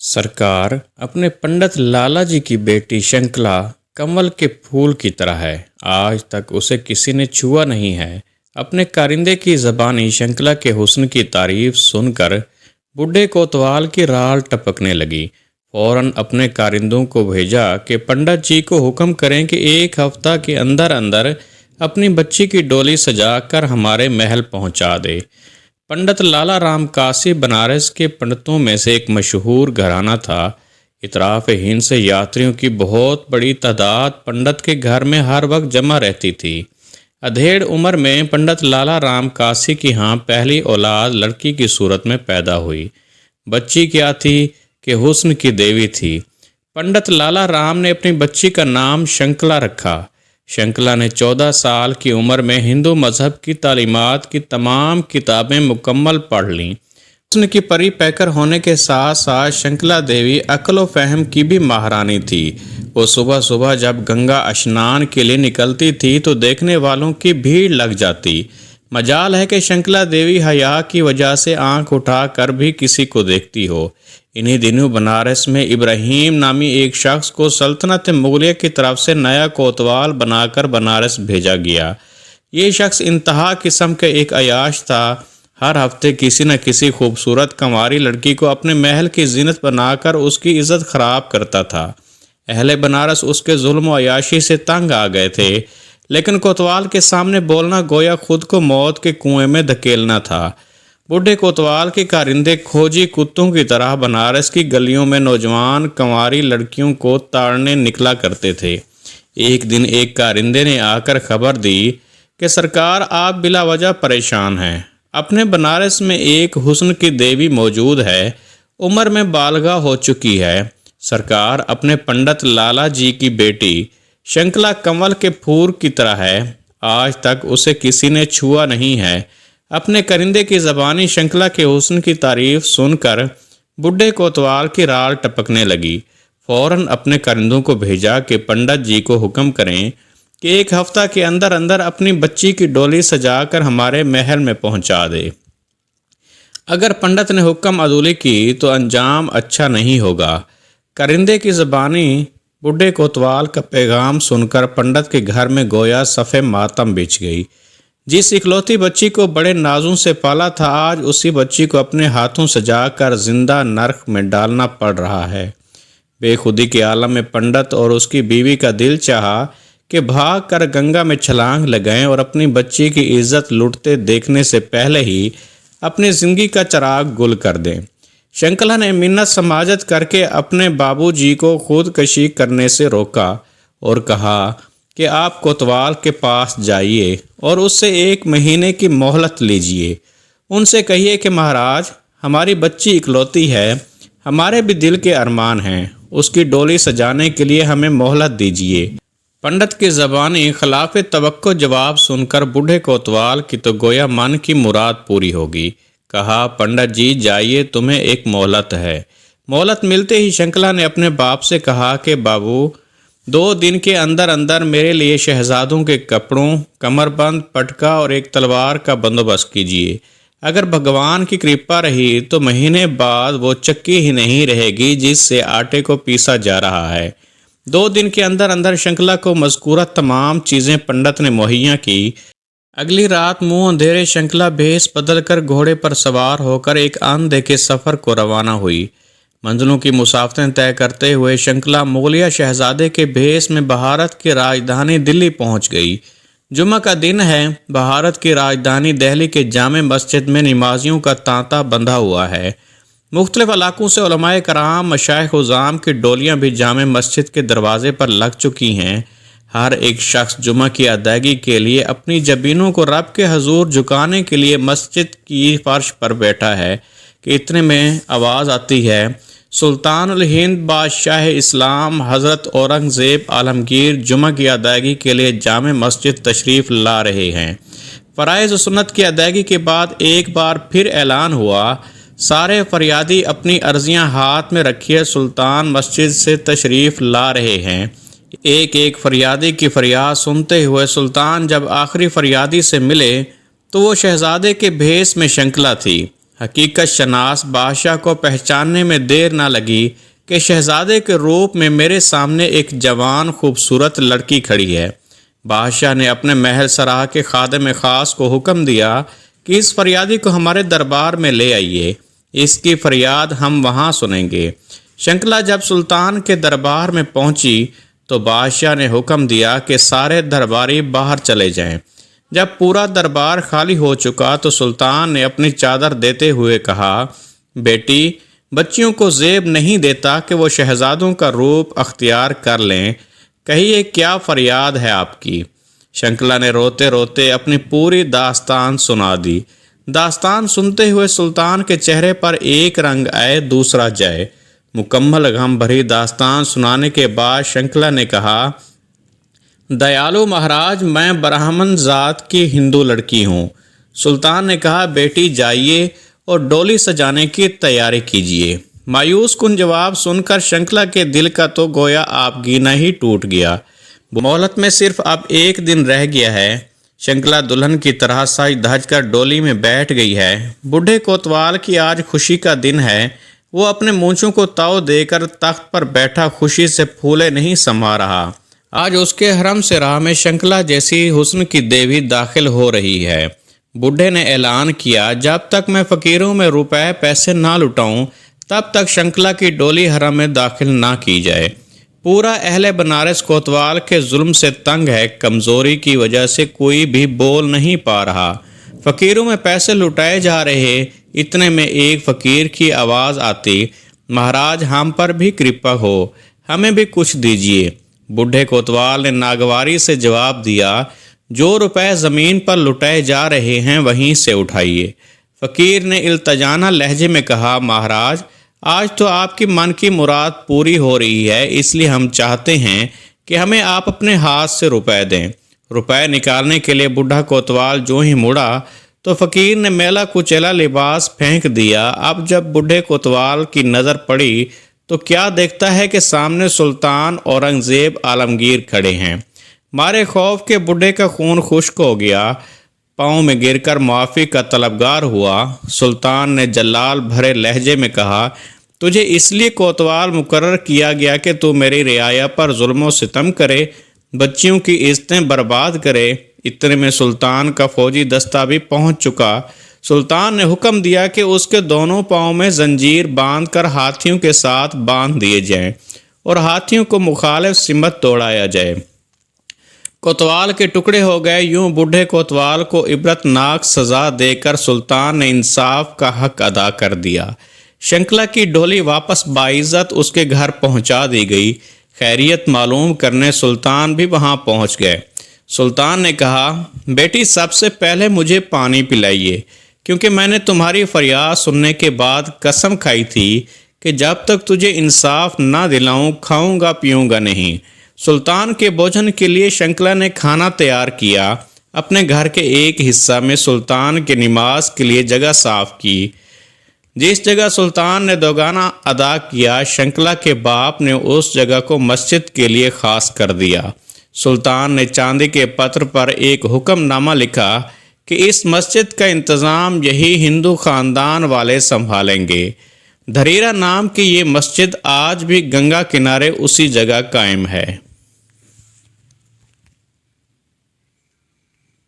सरकार अपने पंडित लाला जी की बेटी शंकला कमल के फूल की तरह है। आज तक उसे किसी ने छुआ नहीं है। अपने कारिंदे की ज़बानी शंकला के हुस्न की तारीफ सुनकर बूढ़े कोतवाल की राल टपकने लगी। फौरन अपने कारिंदों को भेजा कि पंडित जी को हुक्म करें कि एक हफ्ता के अंदर अंदर अपनी बच्ची की डोली सजाकर हमारे महल पहुंचा दे। पंडित लाला राम काशी बनारस के पंडितों में से एक मशहूर घराना था। इतराफ़ हिंद से यात्रियों की बहुत बड़ी तादाद पंडित के घर में हर वक्त जमा रहती थी। अधेड़ उम्र में पंडित लाला राम काशी की यहाँ पहली औलाद लड़की की सूरत में पैदा हुई। बच्ची क्या थी कि हुस्न की देवी थी। पंडित लाला राम ने अपनी बच्ची का नाम शंकला रखा। शंकला ने 14 साल की उम्र में हिंदू मज़हब की तालीमात की तमाम किताबें मुकम्मल पढ़ लीं। हुस्न की परी पैकर होने के साथ साथ शंकला देवी अक्ल व फ़हम की भी महारानी थी। वो सुबह सुबह जब गंगा स्नान के लिए निकलती थी तो देखने वालों की भीड़ लग जाती। मजाल है कि शंकला देवी हया की वजह से आंख उठा कर भी किसी को देखती हो। इन्हीं दिनों बनारस में इब्राहिम नामी एक शख्स को सल्तनत मुगलिया की तरफ से नया कोतवाल बनाकर बनारस भेजा गया। ये शख्स इंतहा किस्म का एक अयाश था। हर हफ्ते किसी न किसी खूबसूरत कंवारी लड़की को अपने महल की जीनत बनाकर उसकी इज़्ज़त ख़राब करता था। अहले बनारस उसके जुल्म व अयाशी से तंग आ गए थे, लेकिन कोतवाल के सामने बोलना गोया खुद को मौत के कुएं में धकेलना था। बूढ़े कोतवाल के कारिंदे खोजी कुत्तों की तरह बनारस की गलियों में नौजवान कंवारी लड़कियों को ताड़ने निकला करते थे। एक दिन एक कारिंदे ने आकर खबर दी कि सरकार, आप बिला वजह परेशान हैं। अपने बनारस में एक हुस्न की देवी मौजूद है, उम्र में बालगा हो चुकी है। सरकार, अपने पंडित लाला जी की बेटी शंकला कमल के फूल की तरह है। आज तक उसे किसी ने छुआ नहीं है। अपने करिंदे की ज़बानी शंकला के हुस्न की तारीफ सुनकर बूढ़े कोतवाल की राल टपकने लगी। फौरन अपने करिंदों को भेजा कि पंडित जी को हुक्म करें कि एक हफ्ता के अंदर अंदर अपनी बच्ची की डोली सजाकर हमारे महल में पहुंचा दे। अगर पंडित ने हुक्म अदूली की तो अंजाम अच्छा नहीं होगा। करिंदे की ज़बानी बूढ़े कोतवाल का पैगाम सुनकर पंडित के घर में गोया सफ़े मातम बिछ गई। जिस इकलौती बच्ची को बड़े नाजों से पाला था, आज उसी बच्ची को अपने हाथों सजाकर जिंदा नरक में डालना पड़ रहा है। बेखुदी के आलम में पंडित और उसकी बीवी का दिल चाहा कि भाग कर गंगा में छलांग लगाएं और अपनी बच्ची की इज्जत लुटते देखने से पहले ही अपनी ज़िंदगी का चिराग गुल कर दें। शंकला ने मिन्नत समाजत करके अपने बाबूजी को खुदकशी करने से रोका और कहा कि आप कोतवाल के पास जाइए और उससे 1 महीने की मोहलत लीजिए। उनसे कहिए कि महाराज, हमारी बच्ची इकलौती है, हमारे भी दिल के अरमान हैं, उसकी डोली सजाने के लिए हमें मोहलत दीजिए। पंडित की ज़बानी खिलाफ तवक्को जवाब सुनकर बूढ़े कोतवाल की तो गोया मन की मुराद पूरी होगी। कहा, पंडित जी जाइए, तुम्हें एक मोहलत है। मोहलत मिलते ही शंकला ने अपने बाप से कहा कि बाबू, 2 दिन के अंदर अंदर मेरे लिए शहजादों के कपड़ों, कमरबंद, पटका और एक तलवार का बंदोबस्त कीजिए। अगर भगवान की कृपा रही तो महीने बाद वो चक्की ही नहीं रहेगी जिससे आटे को पीसा जा रहा है। 2 दिन के अंदर अंदर शंकला को मज़कूरा तमाम चीज़ें पंडित ने मुहैया की। अगली रात मुंह अंधेरे शंकला भेष बदल कर घोड़े पर सवार होकर एक अनदेखे सफ़र को रवाना हुई। मंजिलों की मुसाफतें तय करते हुए शंकला मुगलिया शहजादे के भेष में भारत की राजधानी दिल्ली पहुंच गई। जुम्मा का दिन है। भारत की राजधानी दिल्ली के जामे मस्जिद में नमाजियों का तांता बंधा हुआ है। मुख्तलिफ इलाकों से उलमाए कराम, मशाइख उज़ाम की डोलियां भी जामे मस्जिद के दरवाजे पर लग चुकी हैं। हर एक शख्स जुम्मा की अदायगी के लिए अपनी जबीनों को रब के हजूर झुकाने के लिए मस्जिद की फर्श पर बैठा है कि इतने में आवाज़ आती है, सुल्तान उल हिंद बादशाह इस्लाम हज़रत औरंगज़ेब आलमगीर जुम्मा की अदायगी के लिए जामे मस्जिद तशरीफ़ ला रहे हैं। फ़राइज़ सुन्नत की अदायगी के बाद एक बार फिर ऐलान हुआ, सारे फरियादी अपनी अर्जियां हाथ में रखिए, सुल्तान मस्जिद से तशरीफ़ ला रहे हैं। एक एक फरियादी की फरियाद सुनते हुए सुल्तान जब आखिरी फरियादी से मिले तो वो शहजादे के भेष में शंकला थी। حقیقت شناس بادشاہ کو پہچاننے میں دیر نہ لگی کہ شہزادے کے روپ میں میرے سامنے ایک جوان خوبصورت لڑکی کھڑی ہے۔ بادشاہ نے اپنے محل سراہ کے خادم خاص کو حکم دیا کہ اس فریادی کو ہمارے دربار میں لے آئیے، اس کی فریاد ہم وہاں سنیں گے۔ شنکلا جب سلطان کے دربار میں پہنچی تو بادشاہ نے حکم دیا کہ سارے درباری باہر چلے جائیں۔ جب پورا دربار خالی ہو چکا تو سلطان نے اپنی چادر دیتے ہوئے کہا، بیٹی، بچیوں کو زیب نہیں دیتا کہ وہ شہزادوں کا روپ اختیار کر لیں، کہیے کیا فریاد ہے آپ کی؟ شنکلا نے روتے روتے اپنی پوری داستان سنا دی۔ داستان سنتے ہوئے سلطان کے چہرے پر ایک رنگ آئے دوسرا جائے۔ مکمل غم بھری داستان سنانے کے بعد شنکلا نے کہا، دیالو مہاراج، میں برہمن ذات کی ہندو لڑکی ہوں۔ سلطان نے کہا، بیٹی جائیے اور ڈولی سجانے کی تیاری کیجیے۔ مایوس کن جواب سن کر شنکلا کے دل کا تو گویا آپ گینا ہی ٹوٹ گیا۔ مہلت میں صرف اب ایک دن رہ گیا ہے۔ شنکلا دلہن کی طرح سج دھج کر ڈولی میں بیٹھ گئی ہے۔ بوڑھے کوتوال کی آج خوشی کا دن ہے۔ وہ اپنے مونچھوں کو تاؤ دے کر تخت پر بیٹھا خوشی سے پھولے نہیں سما رہا۔ آج اس کے حرم سے راہ میں شنکلا جیسی حسن کی دیوی داخل ہو رہی ہے۔ بوڑھے نے اعلان کیا، جب تک میں فقیروں میں روپے پیسے نہ لٹاؤں تب تک شنکلا کی ڈولی حرم میں داخل نہ کی جائے۔ پورا اہل بنارس کوتوال کے ظلم سے تنگ ہے، کمزوری کی وجہ سے کوئی بھی بول نہیں پا رہا۔ فقیروں میں پیسے لٹائے جا رہے، اتنے میں ایک فقیر کی آواز آتی، مہاراج ہم پر بھی کرپا ہو، ہمیں بھی کچھ دیجیے۔ بوڑھے کوتوال نے ناگواری سے جواب دیا، جو روپے زمین پر لٹائے جا رہے ہیں وہیں سے اٹھائیے۔ فقیر نے التجانہ لہجے میں کہا، مہاراج آج تو آپ کی من کی مراد پوری ہو رہی ہے، اس لیے ہم چاہتے ہیں کہ ہمیں آپ اپنے ہاتھ سے روپے دیں۔ روپے نکالنے کے لیے بوڑھا کوتوال جو ہی مڑا تو فقیر نے میلا کچیلا لباس پھینک دیا۔ اب جب بوڑھے کوتوال کی نظر پڑی تو کیا دیکھتا ہے کہ سامنے سلطان اورنگزیب عالمگیر کھڑے ہیں۔ مارے خوف کے بوڑھے کا خون خشک ہو گیا، پاؤں میں گر کر معافی کا طلبگار ہوا۔ سلطان نے جلال بھرے لہجے میں کہا، تجھے اس لیے کوتوال مقرر کیا گیا کہ تو میری رعایا پر ظلم و ستم کرے، بچیوں کی عزتیں برباد کرے۔ اتنے میں سلطان کا فوجی دستہ بھی پہنچ چکا۔ سلطان نے حکم دیا کہ اس کے دونوں پاؤں میں زنجیر باندھ کر ہاتھیوں کے ساتھ باندھ دیے جائیں اور ہاتھیوں کو مخالف سمت دوڑایا جائے۔ کوتوال کے ٹکڑے ہو گئے۔ یوں بوڑھے کوتوال کو عبرت ناک سزا دے کر سلطان نے انصاف کا حق ادا کر دیا۔ شنکلا کی ڈولی واپس باعزت اس کے گھر پہنچا دی گئی۔ خیریت معلوم کرنے سلطان بھی وہاں پہنچ گئے۔ سلطان نے کہا، بیٹی سب سے پہلے مجھے پانی پلائیے، کیونکہ میں نے تمہاری فریاد سننے کے بعد قسم کھائی تھی کہ جب تک تجھے انصاف نہ دلاؤں کھاؤں گا پیوں گا نہیں۔ سلطان کے بھوجن کے لیے شنکلا نے کھانا تیار کیا۔ اپنے گھر کے ایک حصہ میں سلطان کی نماز کے لیے جگہ صاف کی۔ جس جگہ سلطان نے دوگانہ ادا کیا، شنکلا کے باپ نے اس جگہ کو مسجد کے لیے خاص کر دیا۔ سلطان نے چاندی کے پتھر پر ایک حکم نامہ لکھا کہ اس مسجد کا انتظام یہی ہندو خاندان والے سنبھالیں گے۔ دھریرا نام کی یہ مسجد آج بھی گنگا کنارے اسی جگہ قائم ہے۔